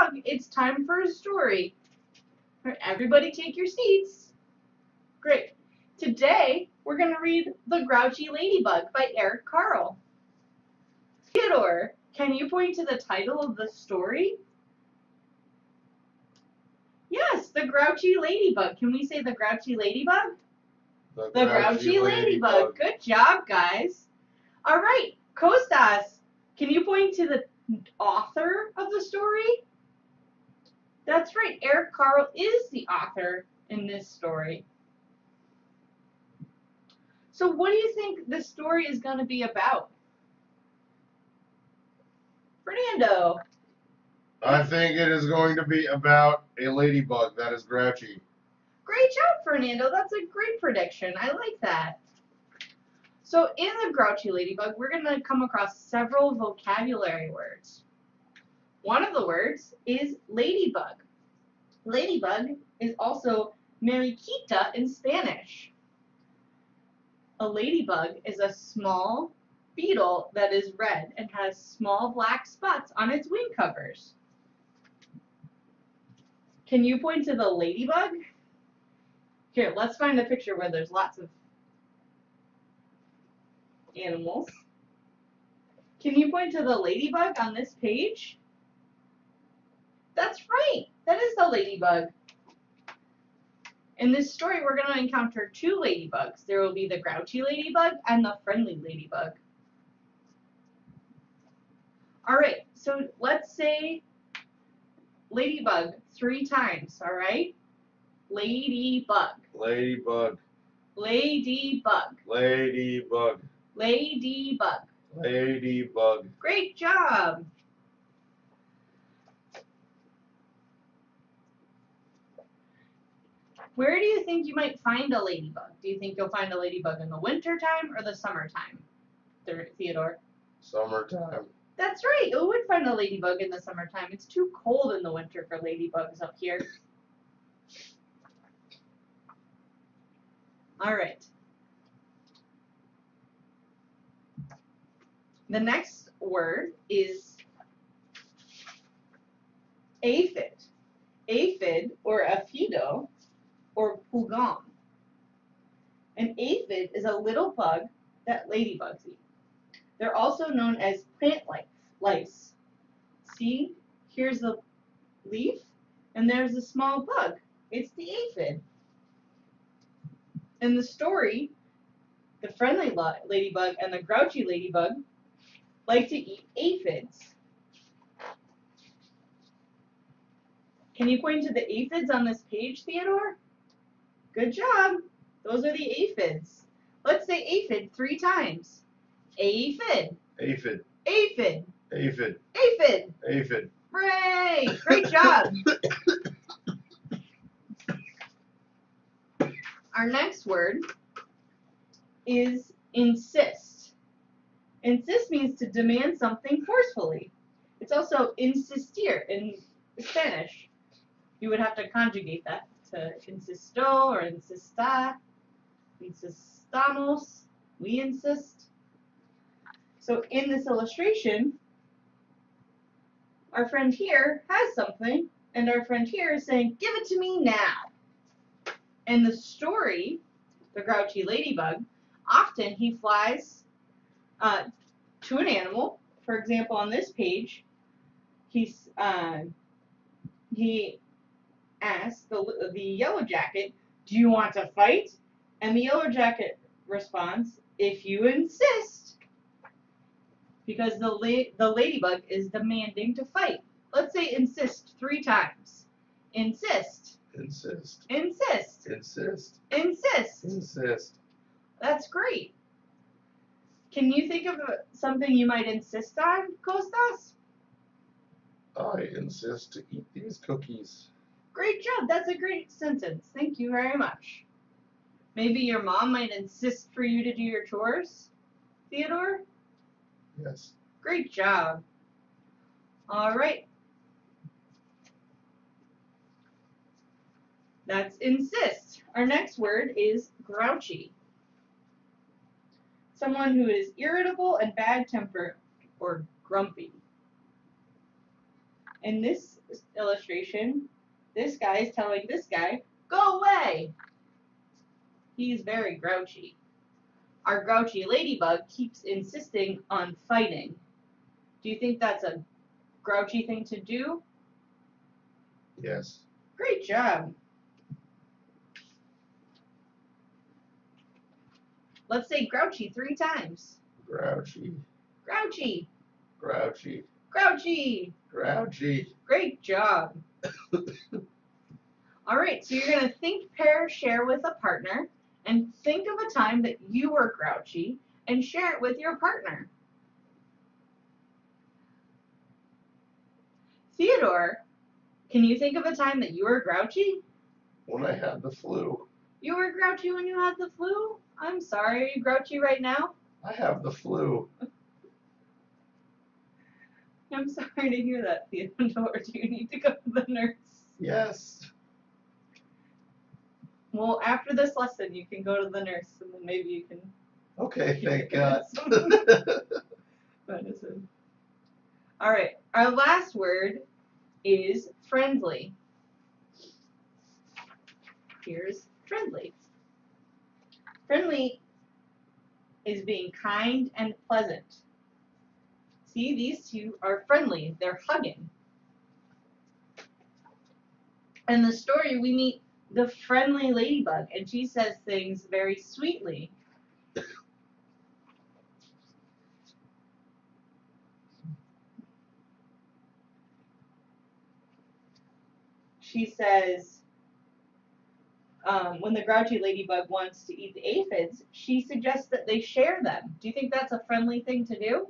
Ladybug, it's time for a story. Everybody take your seats. Great. Today, we're going to read The Grouchy Ladybug by Eric Carle. Theodore, can you point to the title of the story? Yes, The Grouchy Ladybug. Can we say The Grouchy Ladybug? The Grouchy Ladybug. Good job, guys. All right, Kostas, can you point to the author of the story? That's right, Eric Carle is the author in this story. So what do you think the story is going to be about? Fernando. I think it is going to be about a ladybug that is grouchy. Great job, Fernando. That's a great prediction. I like that. So in The Grouchy Ladybug, we're going to come across several vocabulary words. One of the words is ladybug. Ladybug is also mariquita in Spanish. A ladybug is a small beetle that is red and has small black spots on its wing covers. Can you point to the ladybug? Here, let's find a picture where there's lots of animals. Can you point to the ladybug on this page? That's right, that is the ladybug. In this story, we're going to encounter two ladybugs. There will be the grouchy ladybug and the friendly ladybug. All right, so let's say ladybug 3 times, all right? Ladybug. Ladybug. Ladybug. Ladybug. Ladybug. Ladybug. Great job. Where do you think you might find a ladybug? Do you think you'll find a ladybug in the winter time or the summertime, Theodore? Summertime. That's right. You would find a ladybug in the summertime. It's too cold in the winter for ladybugs up here. All right. The next word is aphid. Aphid or aphido or pulgam. An aphid is a little bug that ladybugs eat. They're also known as plant lice. See, here's the leaf, and there's a small bug. It's the aphid. In the story, the friendly ladybug and the grouchy ladybug like to eat aphids. Can you point to the aphids on this page, Theodore? Good job. Those are the aphids. Let's say aphid 3 times. Aphid. Aphid. Aphid. Aphid. Aphid. Aphid. Hooray! Great job. Our next word is insist. Insist means to demand something forcefully. It's also insistir in Spanish. You would have to conjugate that to insisto or insista. Insistamos. We insist. So in this illustration, our friend here has something, and our friend here is saying, give it to me now. In the story, the grouchy ladybug, often he flies to an animal. For example, on this page, he asks the yellow jacket, do you want to fight? And the yellow jacket responds, if you insist. Because the ladybug is demanding to fight. Let's say insist 3 times. Insist. Insist. Insist. Insist. Insist. Insist. That's great. Can you think of something you might insist on, Kostas? I insist to eat these cookies. Great job. That's a great sentence. Thank you very much. Maybe your mom might insist for you to do your chores, Theodore? Yes. Great job. All right. That's insist. Our next word is grouchy. Someone who is irritable and bad-tempered or grumpy. In this This illustration, this guy is telling this guy, go away. He's very grouchy. Our grouchy ladybug keeps insisting on fighting. Do you think that's a grouchy thing to do? Yes. Great job. Let's say grouchy 3 times. Grouchy. Grouchy. Grouchy. Grouchy. Grouchy. Great job. All right, so you're going to think, pair, share with a partner, and think of a time that you were grouchy and share it with your partner. Theodore, can you think of a time that you were grouchy? When I had the flu. You were grouchy when you had the flu? I'm sorry, are you grouchy right now? I have the flu. I'm sorry to hear that, Theodore. Do you need to go to the nurse? Yes. Well, after this lesson, you can go to the nurse, and then maybe you can Okay, thank God. medicine. All right, our last word is friendly. Here's friendly. Friendly is being kind and pleasant. See, these two are friendly. They're hugging. In the story, we meet the friendly ladybug, and she says things very sweetly. She says, when the grouchy ladybug wants to eat the aphids, she suggests that they share them. Do you think that's a friendly thing to do?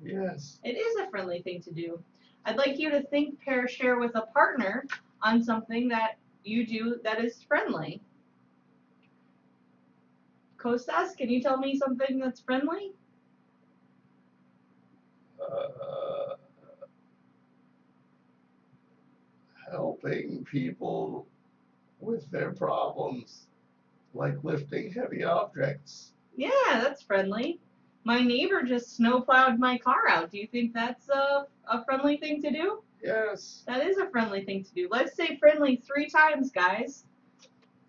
Yes. It is a friendly thing to do. I'd like you to think, pair, share with a partner on something that you do that is friendly. Kostas, can you tell me something that's friendly? Helping people with their problems, like lifting heavy objects. Yeah, that's friendly. My neighbor just snowplowed my car out. Do you think that's a friendly thing to do? Yes. That is a friendly thing to do. Let's say friendly 3 times, guys.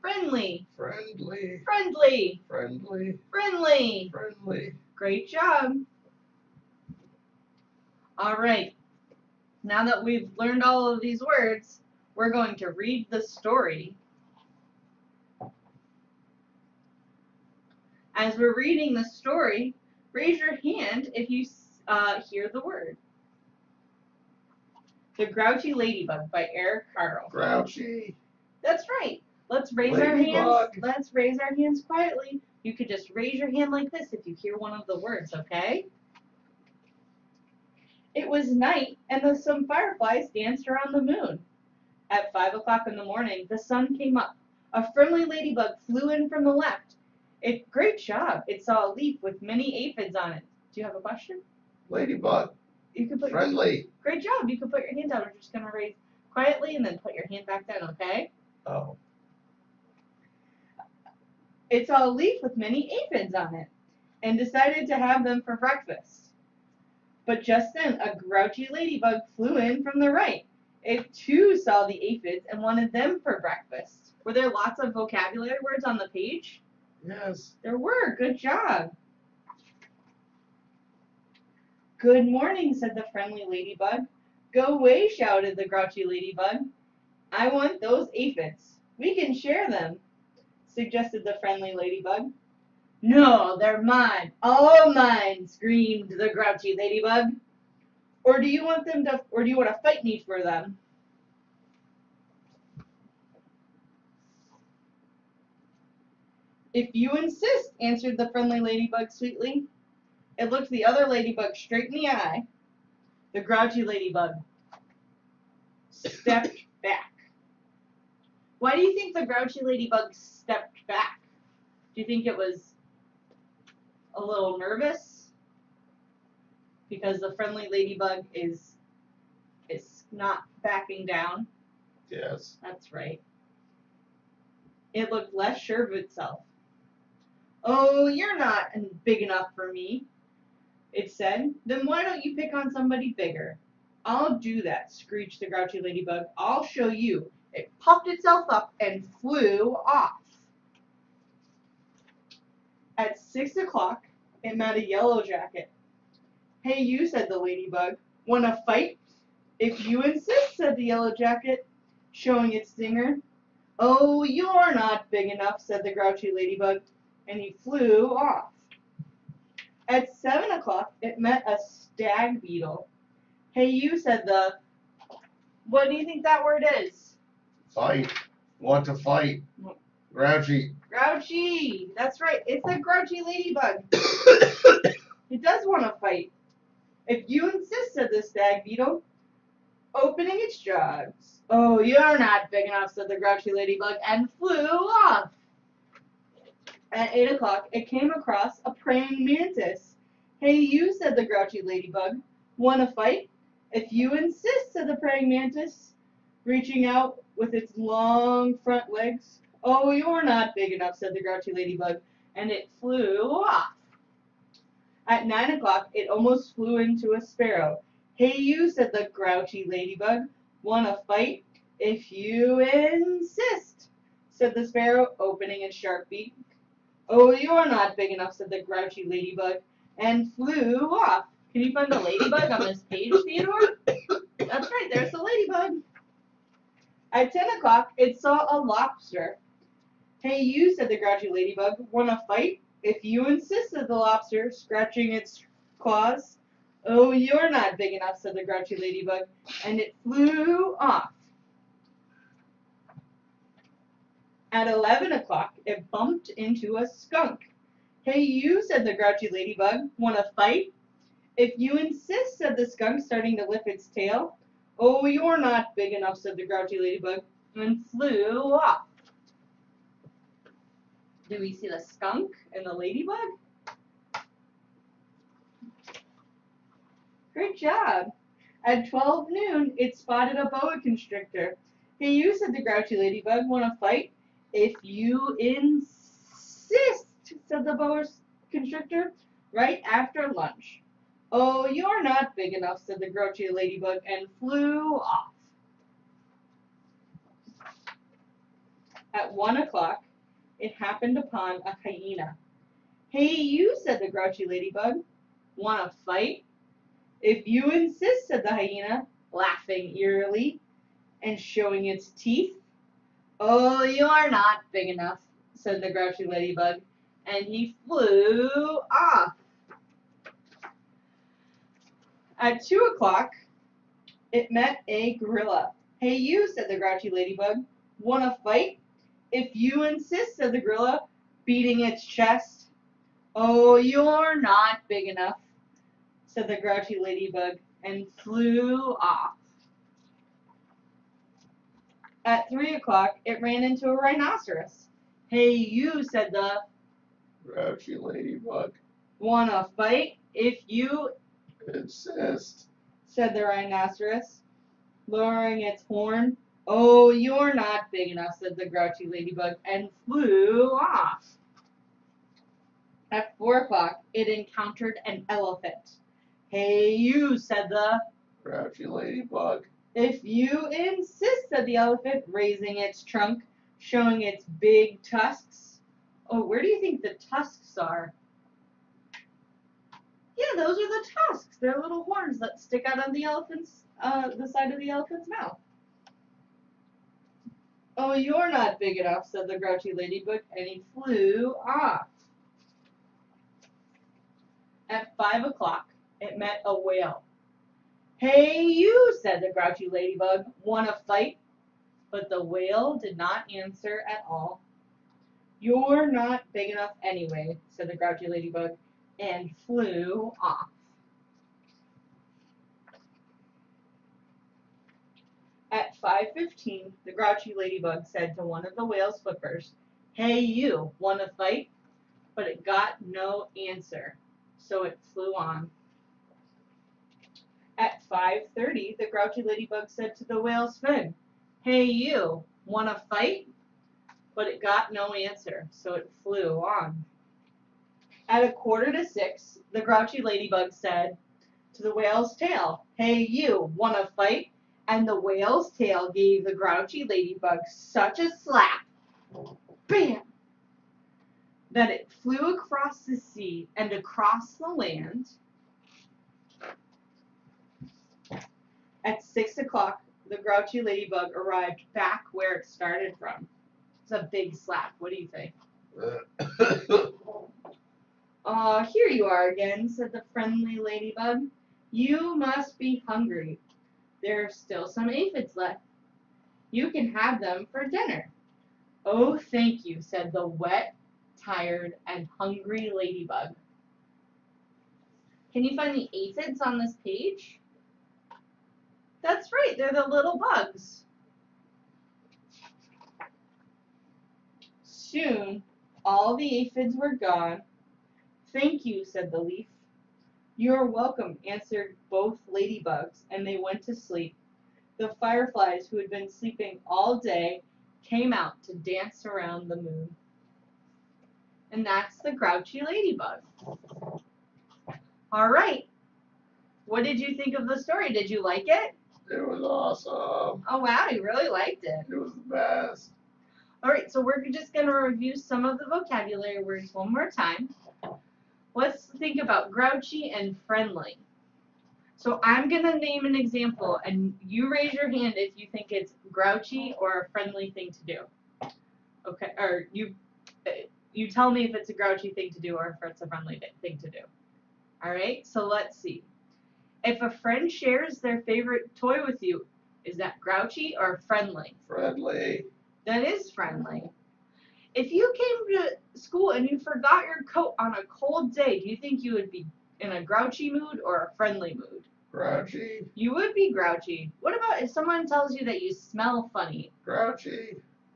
Friendly. Friendly. Friendly. Friendly. Friendly. Friendly. Great job. All right. Now that we've learned all of these words, we're going to read the story. As we're reading the story, raise your hand if you hear the word. The Grouchy Ladybug by Eric Carle. Grouchy. That's right. Let's raise our hands. Let's raise our hands quietly. You could just raise your hand like this if you hear one of the words, okay? It was night, and some fireflies danced around the moon. At 5 o'clock in the morning, the sun came up. A friendly ladybug flew in from the left. Great job. It saw a leaf with many aphids on it. Do you have a question? Ladybug. You can put Friendly. Great job. You can put your hand down. We're just going to raise quietly and then put your hand back down, okay? Oh. It saw a leaf with many aphids on it and decided to have them for breakfast. But just then, a grouchy ladybug flew in from the right. It too saw the aphids and wanted them for breakfast. Were there lots of vocabulary words on the page? Yes. There were. Good job. Good morning, said the friendly ladybug. Go away, shouted the grouchy ladybug. I want those aphids. We can share them, suggested the friendly ladybug. No, they're mine, all mine, screamed the grouchy ladybug. Or do you want to fight me for them? If you insist, answered the friendly ladybug sweetly. It looked the other ladybug straight in the eye. The grouchy ladybug stepped back. Why do you think the grouchy ladybug stepped back? Do you think it was a little nervous? Because the friendly ladybug is not backing down? Yes. That's right. It looked less sure of itself. Oh, you're not big enough for me, it said. Then why don't you pick on somebody bigger? I'll do that, screeched the grouchy ladybug. I'll show you. It puffed itself up and flew off. At 6 o'clock, it met a yellow jacket. Hey you, said the ladybug. Wanna fight? If you insist, said the yellow jacket, showing its stinger. Oh, you're not big enough, said the grouchy ladybug, and he flew off. At 7 o'clock, it met a stag beetle. Hey you, said the... What do you think that word is? Fight. Want to fight. Grouchy. Grouchy! That's right, it's a grouchy ladybug. It does want to fight. If you insist, said the stag beetle, opening its jaws. Oh, you're not big enough, said the grouchy ladybug, and flew off. At 8 o'clock, it came across a praying mantis. Hey you, said the grouchy ladybug, wanna fight? If you insist, said the praying mantis, reaching out with its long front legs. Oh, you're not big enough, said the grouchy ladybug, and it flew off. At 9 o'clock, it almost flew into a sparrow. Hey you, said the grouchy ladybug, wanna fight? If you insist, said the sparrow, opening its sharp beak. Oh, you're not big enough, said the grouchy ladybug, and flew off. Can you find the ladybug on this page, Theodore? That's right, there's the ladybug. At 10 o'clock, it saw a lobster. Hey you, said the grouchy ladybug, wanna fight? If you insist, said the lobster, scratching its claws. Oh, you're not big enough, said the grouchy ladybug, and it flew off. At 11 o'clock, it bumped into a skunk. Hey you, said the grouchy ladybug, wanna fight? If you insist, said the skunk, starting to lift its tail. Oh, you're not big enough, said the grouchy ladybug, and flew off. Do we see the skunk and the ladybug? Great job. At 12 noon, it spotted a boa constrictor. Hey you, said the grouchy ladybug, wanna fight? If you insist, said the boa constrictor, right after lunch. Oh, you're not big enough, said the grouchy ladybug, and flew off. At 1 o'clock, it happened upon a hyena. Hey you, said the grouchy ladybug, wanna fight? If you insist, said the hyena, laughing eerily and showing its teeth. Oh, you are not big enough, said the grouchy ladybug, and he flew off. At 2 o'clock, it met a gorilla. Hey you, said the grouchy ladybug, wanna fight? If you insist, said the gorilla, beating its chest. Oh, you're not big enough, said the grouchy ladybug, and flew off. At 3 o'clock, it ran into a rhinoceros. Hey you, said the Grouchy ladybug. wanna fight? If you Insist. said the rhinoceros, lowering its horn. Oh, you're not big enough, said the grouchy ladybug, and flew off. At 4 o'clock, it encountered an elephant. Hey you, said the Grouchy ladybug. if you insist, said the elephant, raising its trunk, showing its big tusks. Oh, where do you think the tusks are? Yeah, those are the tusks. They're little horns that stick out on the the side of the elephant's mouth. Oh, you're not big enough, said the grouchy ladybug, and he flew off. At 5 o'clock, it met a whale. Hey you, said the grouchy ladybug, wanna fight? But the whale did not answer at all. You're not big enough anyway, said the grouchy ladybug, and flew off. At 5:15, the grouchy ladybug said to one of the whale's flippers, Hey you, wanna fight? But it got no answer, so it flew on. At 5:30, the grouchy ladybug said to the whale's fin, Hey you, wanna fight? But it got no answer, so it flew on. At 5:45, the grouchy ladybug said to the whale's tail. Hey, you, wanna fight? And the whale's tail gave the grouchy ladybug such a slap, bam, that it flew across the sea and across the land. At 6 o'clock, the grouchy ladybug arrived back where it started from. It's a big slap. What do you think? Here you are again, said the friendly ladybug. You must be hungry. There are still some aphids left. You can have them for dinner. Oh, thank you, said the wet, tired, and hungry ladybug. Can you find the aphids on this page? That's right, they're the little bugs. Soon, all the aphids were gone. Thank you, said the leaf. You're welcome, answered both ladybugs, and they went to sleep. The fireflies, who had been sleeping all day, came out to dance around the moon. And that's the grouchy ladybug. All right. What did you think of the story? Did you like it? It was awesome. Oh, wow, you really liked it. It was the best. All right, so we're just going to review some of the vocabulary words one more time. Let's think about grouchy and friendly. So I'm going to name an example, and you raise your hand if you think it's grouchy or a friendly thing to do. Okay, or you tell me if it's a grouchy thing to do or if it's a friendly thing to do. All right, so let's see. If a friend shares their favorite toy with you, is that grouchy or friendly? Friendly. That is friendly. If you came to school and you forgot your coat on a cold day, do you think you would be in a grouchy mood or a friendly mood? Grouchy. You would be grouchy. What about if someone tells you that you smell funny? Grouchy.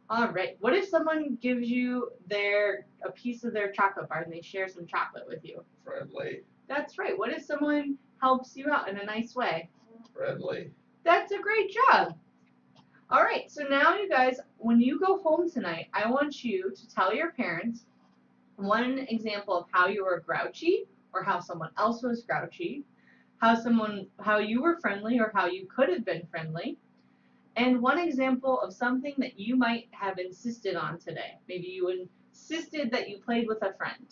All right. What if someone gives you a piece of their chocolate bar and they share some chocolate with you? Friendly. That's right. What if someone helps you out in a nice way? Friendly. That's a great job. All right, so now you guys, when you go home tonight, I want you to tell your parents one example of how you were grouchy or how someone else was grouchy, how you were friendly or how you could have been friendly, and one example of something that you might have insisted on today. Maybe you insisted that you played with a friend.